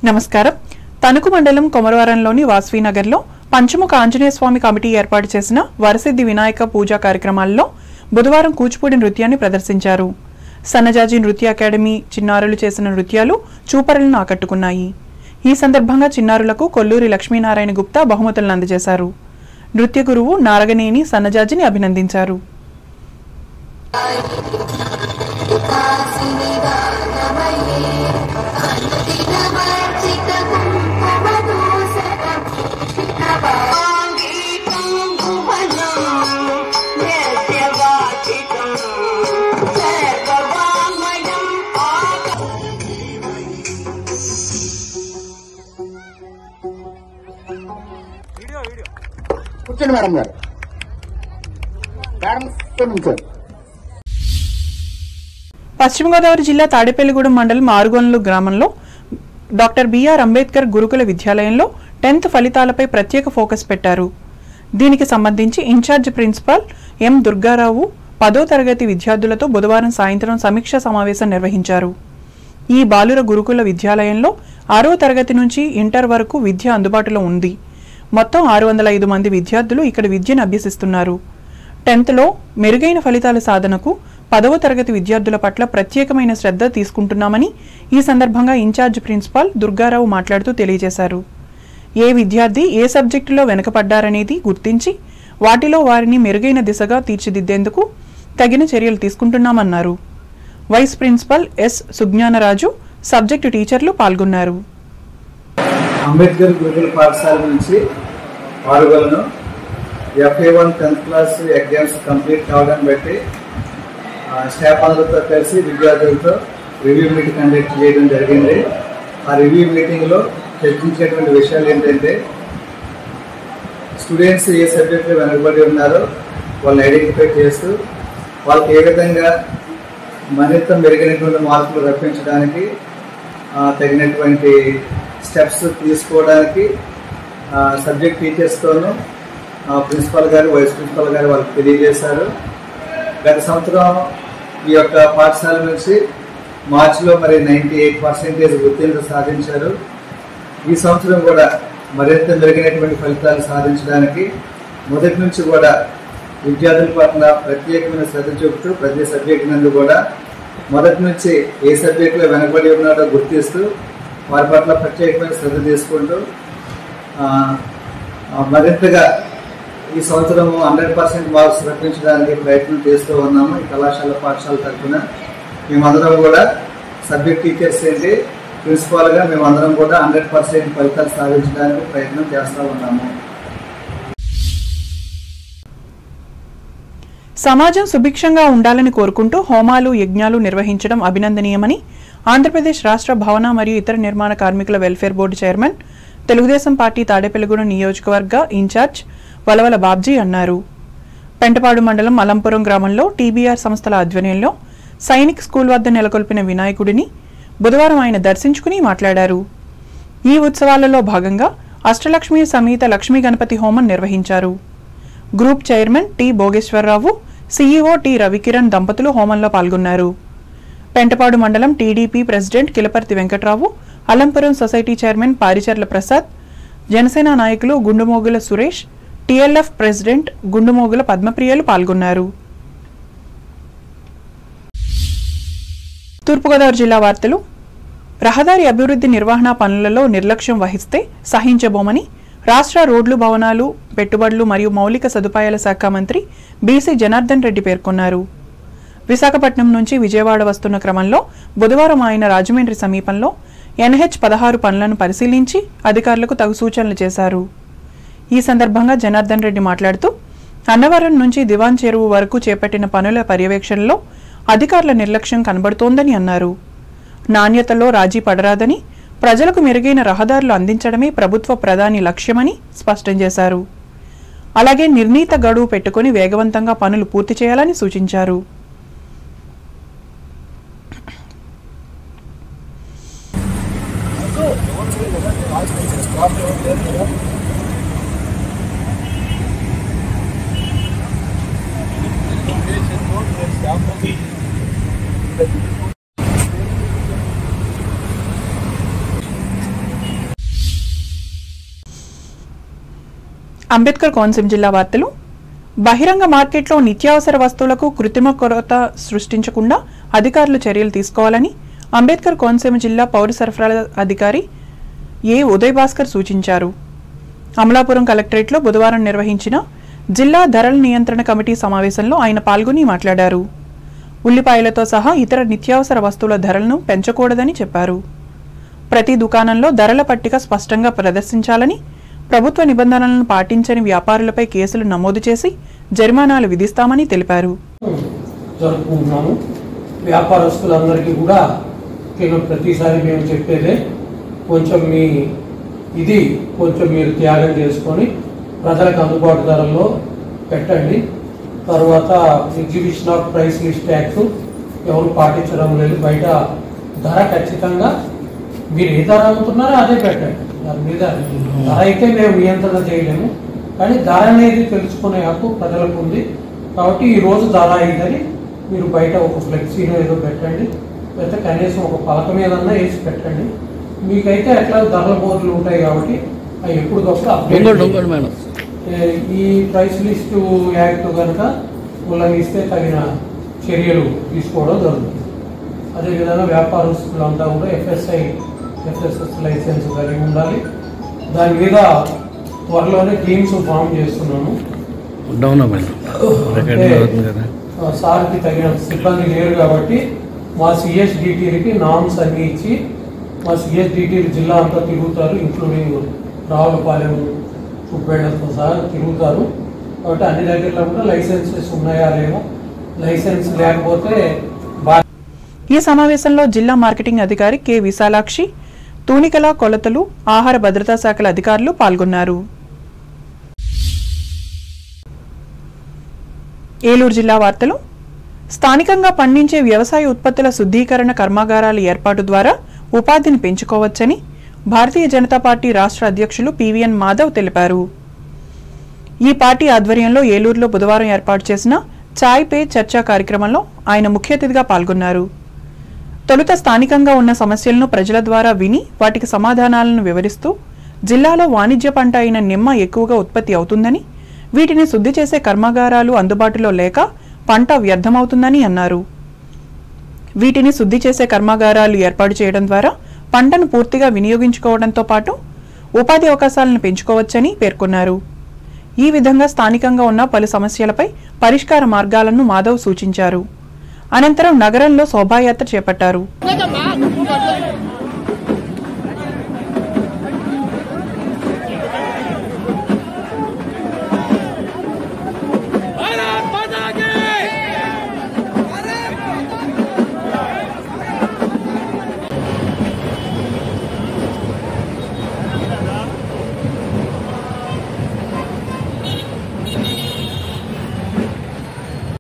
నమస్కారం. తణుకు మండలం కొమరవరంలోని వాసవినగర్లో పంచముఖ ఆంజనేయ స్వామి కమిటీ ఏర్పాటు చేసిన వరసిద్ధి వినాయక పూజా కార్యక్రమాల్లో బుధవారం కూచిపూడి నృత్యాన్ని ప్రదర్శించారు. సన్నజాజి నృత్య అకాడమీ చిన్నారులు చేసిన నృత్యాలు చూపరులను ఆకట్టుకున్నాయి. ఈ సందర్భంగా చిన్నారులకు కొల్లూరి లక్ష్మీనారాయణ గుప్తా బహుమతులను అందజేశారు. నృత్య గురువు నారగనేని సన్నజాజిని అభినందించారు. కూర్చోండి మేడం గారు. పశ్చిమ గోదావరి జిల్లా తాడేపల్లిగూడెం మండలం ఆరుగొనలు గ్రామంలో డాక్టర్ బిఆర్ అంబేద్కర్ గురుకుల విద్యాలయంలో 10th ఫలితాలపై ప్రత్యేక ఫోకస్ పెట్టారు. దీనికి సంబంధించి ఇన్ఛార్జ్ ప్రిన్సిపాల్ ఎం దుర్గారావు 10వ తరగతి విద్యార్థులతో బుధవారం సాయంత్రం సమీక్షా సమావేశం నిర్వహించారు. ఈ బాలుర గురుకుల విద్యాలయంలో 6వ తరగతి నుంచి ఇంటర్ వరకు విద్య అందుబాటులో ఉంది. మొత్తం 605 మంది విద్యార్థులు ఇక్కడ విద్యను అభ్యసిస్తున్నారు. 10thలో మెరుగైన ఫలితాల సాధనకు 10వ తరగతి విద్యార్థుల పట్ల ప్రత్యేకమైన శ్రద్ధ తీసుకుంటున్నామని ఈ సందర్భంగా ఇన్ఛార్జ్ ప్రిన్సిపాల్ దుర్గారావు మాట్లాడుతూ తెలియజేశారు. ఏ విద్యార్థి ఏ సబ్జెక్టులో వెనుకపడ్డారనేది గుర్తించి వాటిలో వారిని మెరుగైన దిశగా తీర్చిదిద్దేందుకు తగిన చర్యలు తీసుకుంటున్నామన్నారు. Vice principal S Sujnanaraju, subject టీచర్లు పాల్గొన్నారు. అంబేద్కర్ గురుకుల పాఠశాల నుంచి ఆరుగలను FA1 10th class exams complete కావడాన్ని బట్టి స్టాఫ్ అందరితో కలిసి విద్యార్థులతో రివ్యూ మీటింగ్ కండక్ట్ చేయడం జరిగింది. ఆ రివ్యూ మీటింగ్లో చర్చించేటువంటి విషయాలు ఏంటంటే, స్టూడెంట్స్ ఏ సబ్జెక్టులో వెనకబడి ఉన్నారో వాళ్ళని ఐడెంటిఫై చేస్తూ వాళ్ళకి ఏ విధంగా మరింత మెరుగైనటువంటి మార్కులు రప్పించడానికి తగినటువంటి స్టెప్స్ తీసుకోవడానికి సబ్జెక్ట్ టీచర్స్తోనూ ప్రిన్సిపల్ గారు, వైస్ ప్రిన్సిపల్ గారు వాళ్ళకి తెలియజేశారు. గత సంవత్సరం ఈ యొక్క పాఠశాల నుంచి మార్చిలో 98% ఉత్తీర్ణత సాధించారు. ఈ సంవత్సరం కూడా మరింత మెరుగైనటువంటి ఫలితాలు సాధించడానికి మొదటి నుంచి కూడా విద్యార్థుల పట్ల ప్రత్యేకమైన శ్రద్ధ చూపుతూ ప్రతి సబ్జెక్ట్ నందు కూడా మొదటి నుంచి ఏ సబ్జెక్టులో వెనకబడి ఉన్నాడో గుర్తిస్తూ వారి పట్ల ప్రత్యేకమైన శ్రద్ధ తీసుకుంటూ మరింతగా ఈ సంవత్సరం 100% మార్క్స్ రప్పించడానికి ప్రయత్నం చేస్తూ ఉన్నాము. ఈ కళాశాల పాఠశాల తరఫున మేమందరం కూడా సబ్జెక్ట్ టీచర్స్ ఏంటి ప్రిన్సిపాల్గా మేమందరం కూడా 100% ఫలితాలు సాధించడానికి ప్రయత్నం చేస్తూ ఉన్నాము. సమాజం సుభిక్షంగా ఉండాలని కోరుకుంటూ హోమాలు, యజ్ఞాలు నిర్వహించడం అభినందనీయమని ఆంధ్రప్రదేశ్ రాష్ట్ర భవన మరియు ఇతర నిర్మాణ కార్మికుల welfare board chairman, Telugu Desam party Tadepalligudem నియోజకవర్గ ఇన్ఛార్జ్ వలవల బాబ్జీ అన్నారు. పెంటపాడు మండలం అలంపురం గ్రామంలో టీబీఆర్ సంస్థల ఆధ్వర్యంలో సైనిక్ స్కూల్ వద్ద నెలకొల్పిన వినాయకుడిని బుధవారం ఆయన దర్శించుకుని మాట్లాడారు. ఈ ఉత్సవాలలో భాగంగా అష్టలక్ష్మి సమేత లక్ష్మీ గణపతి హోమం నిర్వహించారు. Group chairman T Bhogeswararao, CEO T Ravikiran దంపతులు హోమంలో పాల్గొన్నారు. పెంటపాడు మండలం TDP president Kilaparthi Venkatrao, Alampuram society chairman Paricharla Prasad, Janasena నాయకులు గుండుమోగుల సురేష్, టీఎల్ఎఫ్ ప్రెసిడెంట్ గుండుమోగుల పద్మప్రియలు పాల్గొన్నారు. తూర్పుగోదావరి జిల్లా వార్తలు. రహదారి అభివృద్ధి నిర్వహణ పనులలో నిర్లక్ష్యం వహిస్తే సహించబోమని రాష్ట్ర రోడ్లు, భవనాలు, పెట్టుబడులు మరియు మౌలిక సదుపాయాల శాఖ మంత్రి బీసీ జనార్దన్ రెడ్డి పేర్కొన్నారు. విశాఖపట్నం నుంచి విజయవాడ వస్తున్న క్రమంలో బుధవారం ఆయన రాజమండ్రి సమీపంలో NH-16 పనులను పరిశీలించి అధికారులకు తగు సూచనలు చేశారు. ఈ సందర్భంగా జనార్దన్ రెడ్డి మాట్లాడుతూ, అన్నవరం నుంచి దివాన్ చెరువు వరకు చేపట్టిన పనుల పర్యవేక్షణలో అధికారుల నిర్లక్ష్యం కనబడుతోందని అన్నారు. నాణ్యతలో రాజీ పడరాదని, ప్రజలకు మెరుగైన రహదారులు అందించడమే ప్రభుత్వ ప్రధాని లక్ష్యమని స్పష్టం చేశారు. అలాగే నిర్ణీత గడువు పెట్టుకుని వేగవంతంగా పనులు పూర్తి చేయాలని సూచించారు. అంబేద్కర్ కోనసీమ జిల్లా వార్తలు. బహిరంగ మార్కెట్లో నిత్యావసర వస్తువులకు కృత్రిమ కొరత సృష్టించకుండా అధికారులు చర్యలు తీసుకోవాలని అంబేద్కర్ కోనసీమ జిల్లా పౌర సరఫరాల అధికారి ఏ ఉదయ్ భాస్కర్ సూచించారు. అమలాపురం కలెక్టరేట్లో బుధవారం నిర్వహించిన జిల్లా ధరల నియంత్రణ కమిటీ సమావేశంలో ఆయన పాల్గొని మాట్లాడారు. ఉల్లిపాయలతో సహా ఇతర నిత్యావసర వస్తువుల ధరలను పెంచకూడదని చెప్పారు. ప్రతి దుకాణంలో ధరల పట్టిక స్పష్టంగా ప్రదర్శించాలని, ప్రభుత్వ నిబంధనలను పాటించని వ్యాపారులపై కేసులు నమోదు చేసి జరిమానాలు విధిస్తామని తెలిపారు. జరుపుకుంటున్నాము. వ్యాపారస్తులందరికీ కూడా ప్రతిసారి మేము చెప్పేదే, కొంచెం మీరు త్యాగం చేసుకొని ప్రజలకు అందుబాటు ధరల్లో పెట్టండి. తర్వాత exhibition of price list tax ఎవరు పాటించడం లేదు. బయట ధర ఖచ్చితంగా మీరు ఏ ధర అమ్ముతున్నారో అదే పెట్టండి. దాని మీద ధర అయితే మేము నియంత్రణ చేయలేము, కానీ ధర అనేది తెలుసుకునే హక్కు ప్రజలకు ఉంది. కాబట్టి ఈరోజు ధర ఇదని మీరు బయట ఒక ఫ్లెక్సీలో ఏదో పెట్టండి, లేకపోతే కనీసం ఒక పలక మీదన్నా వేసి పెట్టండి. మీకైతే ఎట్లా ధరల బోర్డులు ఉంటాయి కాబట్టి అవి ఎప్పటికప్పుడు అప్డేట్. ఈ ప్రైస్ లిస్టు యాక్ట్ కనుక ఉల్లంఘిస్తే తగిన చర్యలు తీసుకోవడం జరుగుతుంది. అదేవిధంగా వ్యాపారస్తులంతా కూడా ఎఫ్ఎస్ఎస్ లైసెన్స్ కలిగి ఉండాలి. దాని మీద త్వరలోనే టీమ్స్ ఫామ్ చేస్తున్నాము. సార్కి తగిన సిబ్బంది లేరు కాబట్టి మా సిఎస్డిటీలకి నామ్స్ అన్ని ఇచ్చి, మా సిఎస్డిటీలు జిల్లా అంతా తిరుగుతారు, ఇంక్లూడింగ్ రావులపాలెం, సుబ్బేళ్లతో సహా తిరుగుతారు. కాబట్టి అన్ని దగ్గరలో కూడా లైసెన్సెస్ ఉన్నాయా లేవో, లైసెన్స్ లేకపోతే. ఈ సమావేశంలో జిల్లా మార్కెటింగ్ అధికారి కె విశాలాక్షి, తూనికల, కొలతలు, ఆహార భద్రతా శాఖల అధికారులు పాల్గొన్నారు. ఏలూరు జిల్లా వార్తలు. స్థానికంగా పండించే వ్యవసాయ ఉత్పత్తుల శుద్ధీకరణ కర్మాగారాల ఏర్పాటు ద్వారా ఉపాధిని పెంచుకోవచ్చని భారతీయ జనతా పార్టీ రాష్ట్ర అధ్యక్షులు పివిఎన్ మాధవ్ తెలిపారు. ఈ పార్టీ ఆధ్వర్యంలో ఏలూరులో బుధవారం ఏర్పాటు చేసిన చాయ్ పే చర్చా కార్యక్రమంలో ఆయన ముఖ్య అతిథిగా పాల్గొన్నారు. తొలుత స్థానికంగా ఉన్న సమస్యలను ప్రజల ద్వారా విని వాటికి సమాధానాలను వివరిస్తూ, జిల్లాలో వాణిజ్య పంట అయిన నిమ్మ ఎక్కువగా ఉత్పత్తి అవుతుందని, వీటిని శుద్ధి చేసే కర్మాగారాలు అందుబాటులో లేక పంట వ్యర్థమవుతుందని అన్నారు. వీటిని శుద్ధి చేసే కర్మాగారాలు ఏర్పాటు చేయడం ద్వారా పంటను పూర్తిగా వినియోగించుకోవడంతో పాటు ఉపాధి అవకాశాలను పెంచుకోవచ్చని పేర్కొన్నారు. ఈ విధంగా స్థానికంగా ఉన్న పలు సమస్యలపై పరిష్కార మార్గాలను మాధవ్ సూచించారు. అనంతరం నగరంలో శోభాయాత్ర చేపట్టారు.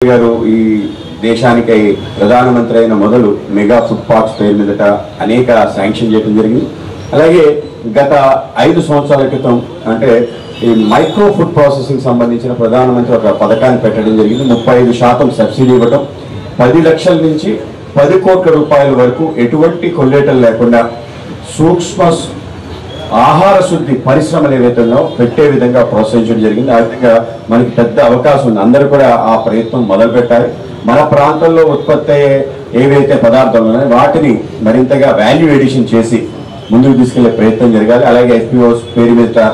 గారు ఈ దేశానికి ప్రధానమంత్రి అయిన మొదలు మెగా ఫుడ్ పార్క్స్ పేరు మీదట అనేక శాంక్షన్ చేయడం జరిగింది. అలాగే గత 5 సంవత్సరాల క్రితం అంటే ఈ మైక్రో ఫుడ్ ప్రాసెసింగ్ సంబంధించిన ప్రధానమంత్రి ఒక పథకాన్ని పెట్టడం జరిగింది. 35% సబ్సిడీ ఇవ్వడం, 10 లక్షల నుంచి 10 కోట్ల రూపాయల వరకు ఎటువంటి కొల్లేటలు లేకుండా సూక్ష్మ ఆహార శుద్ధి పరిశ్రమలు ఏవైతే పెట్టే విధంగా ప్రోత్సహించడం జరిగింది. ఆ విధంగా మనకి పెద్ద అవకాశం ఉంది. అందరూ కూడా ఆ ప్రయత్నం మొదలు పెట్టాలి. మన ప్రాంతంలో ఉత్పత్తి అయ్యే ఏవైతే పదార్థాలు ఉన్నాయో వాటిని మరింతగా వాల్యూ ఎడిషన్ చేసి ముందుకు తీసుకెళ్లే ప్రయత్నం జరగాలి. అలాగే ఎఫ్పిఓస్ పేరు మీద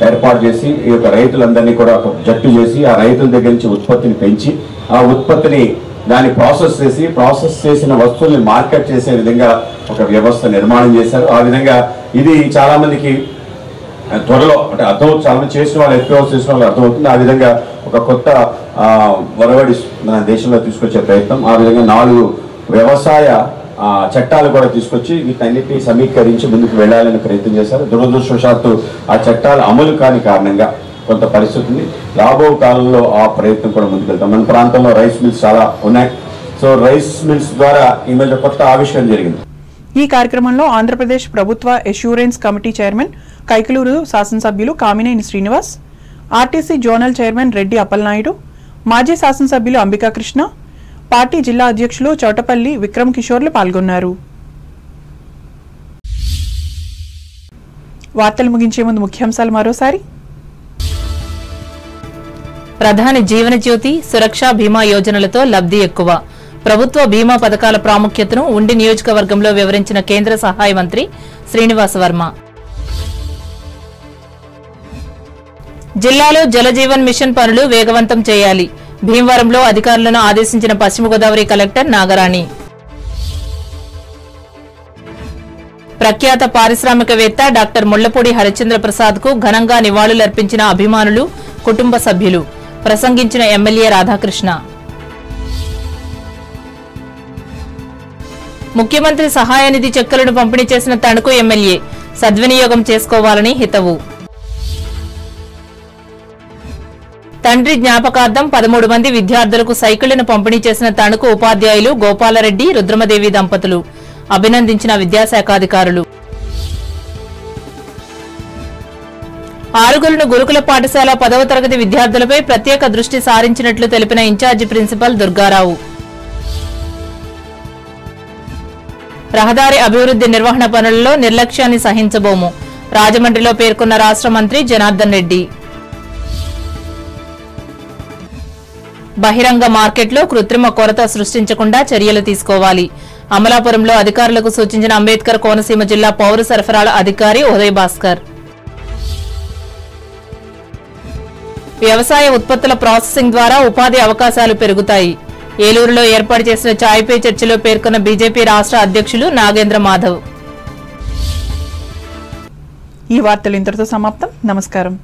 ఏర్పాటు చేసి ఈ యొక్క రైతులందరినీ కూడా ఒక జట్టు చేసి ఆ రైతుల దగ్గర నుంచి ఉత్పత్తిని పెంచి ఆ ఉత్పత్తిని దాన్ని ప్రాసెస్ చేసిన వస్తువుల్ని మార్కెట్ చేసే విధంగా ఒక వ్యవస్థ నిర్మాణం చేశారు. ఆ విధంగా ఇది చాలా మందికి త్వరలో అంటే అర్థమవుతుంది, చాలా మంది చేసిన వాళ్ళు ఎఫ్పిఓస్ చేసిన వాళ్ళు అర్థమవుతుంది. ఆ విధంగా ఒక కొత్త ఒరవడి మన దేశంలో తీసుకొచ్చే ప్రయత్నం, ఆ విధంగా 4 వ్యవసాయ చట్టాలు కూడా తీసుకొచ్చి వీటన్నిటిని సమీకరించి ముందుకు వెళ్ళాలని ప్రయత్నం చేశారు. దురదృష్టవశాత్తు ఆ చట్టాలు అమలు కాని కారణంగా కొంత పరిస్థితి ఉంది. రాబో కాలంలో ఆ ప్రయత్నం కూడా ముందుకు వెళ్తాం. మన ప్రాంతంలో రైస్ మిల్స్ చాలా ఉన్నాయి. సో రైస్ మిల్స్ ద్వారా ఈ మధ్య కొత్త ఆవిష్కరణ జరిగింది. ఈ కార్యక్రమంలో ఆంధ్రప్రదేశ్ ప్రభుత్వ ఎష్యూరెన్స్ కమిటీ చైర్మన్ కైకలూరు శాసనసభ్యులు Kamineni Srinivas, RTC zonal chairman Reddy Appalanaidu, మాజీ శాసనసభ్యులు అంబికాకృష్ణ, పార్టీ జిల్లా అధ్యక్షులు చౌటపల్లి విక్రమ్ కిషోర్లు పాల్గొన్నారు. వార్తలు ముగించే ముందు ముఖ్యాంశాలు మరోసారి. ప్రధాని జీవన జ్యోతి, సురక్ష బీమా యోజనలతో లబ్ధి ఎక్కువ. ప్రభుత్వ బీమా పథకాల ప్రాముఖ్యతను ఉండి నియోజకవర్గంలో వివరించిన కేంద్ర సహాయ మంత్రి శ్రీనివాస వర్మ. జిల్లాలో జలజీవన్ మిషన్ పనులు వేగవంతం చేయాలి. భీమవరంలో అధికారులను ఆదేశించిన పశ్చిమ గోదావరి కలెక్టర్ నాగరాణి. ప్రఖ్యాత పారిశ్రామికవేత్త డాక్టర్ ముళ్లపూడి హరిచంద్ర ప్రసాద్ కు ఘనంగా నివాళులర్పించిన అభిమానులు, కుటుంబ సభ్యులు. ప్రసంగించిన ఎమ్మెల్యే రాధాకృష్ణ. ముఖ్యమంత్రి సహాయ నిధి చెక్కులను పంపిణీ చేసిన తణుకు ఎమ్మెల్యే సద్వినియోగం చేసుకోవాలని హితవు. తండ్రి జ్ఞాపకార్థం 13 మంది విద్యార్థులకు సైకిళ్లను పంపిణీ చేసిన తణుకు ఉపాధ్యాయులు గోపాలరెడ్డి, రుద్రమదేవి దంపతులు. అభినందించిన విద్యాశాఖాధికారులు. ఆరుగులను గురుకుల పాఠశాల 10వ తరగతి విద్యార్థులపై ప్రత్యేక దృష్టి సారించినట్లు తెలిపిన ఇన్ఛార్జి ప్రిన్సిపల్ దుర్గారావు. రహదారి అభివృద్ధి నిర్వహణ పనులలో నిర్లక్ష్యాన్ని సహించబోము. రాజమండ్రిలో పేర్కొన్న రాష్ట్ర మంత్రి జనార్దన్ రెడ్డి. బహిరంగ మార్కెట్లో కృత్రిమ కొరత సృష్టించకుండా చర్యలు తీసుకోవాలి. అమలాపురంలో అధికారులకు సూచించిన అంబేద్కర్ కోనసీమ జిల్లా పౌర సరఫరాల అధికారి ఉదయ్ భాస్కర్. వ్యవసాయ ఉత్పత్తుల ప్రాసెసింగ్ ద్వారా ఉపాధి అవకాశాలు పెరుగుతాయి. ఏలూరులో ఏర్పాటు చేసిన చాయ్ పే చర్చలో పేర్కొన్న బీజేపీ రాష్ట్ర అధ్యక్షులు నాగేంద్ర మాధవ్. ఈ వార్తలు ఇంతటితో సమాప్తం. నమస్కారం.